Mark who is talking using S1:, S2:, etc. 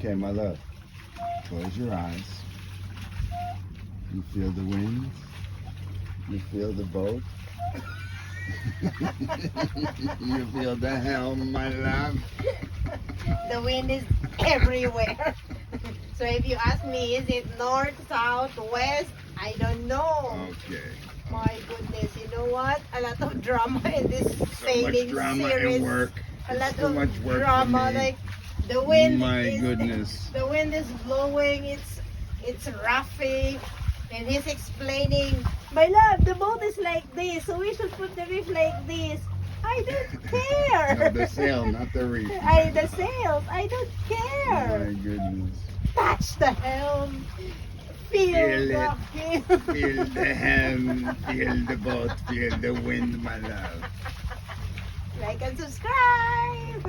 S1: Okay, my love. Close your eyes. You feel the wind. You feel the boat. You feel the helm, my love.
S2: The wind is everywhere. So if you ask me, is it north, south, west? I don't know.
S1: Okay.
S2: My goodness, you know what? A lot of drama in this
S1: So much
S2: sailing
S1: drama
S2: series.
S1: and work.
S2: A lot
S1: So
S2: of
S1: much work for
S2: drama,
S1: me.
S2: like the wind.
S1: My
S2: is,
S1: goodness.
S2: The wind is blowing. It's roughy, and he's explaining. My love, the boat is like this, so we should put the reef like this. I don't care.
S1: No, the sail, not the reef.
S2: The sails. I don't care.
S1: My goodness.
S2: Touch the helm. Feel
S1: Feel
S2: the
S1: it. Feel the helm, feel the boat, feel the wind, my love.
S2: Like and subscribe.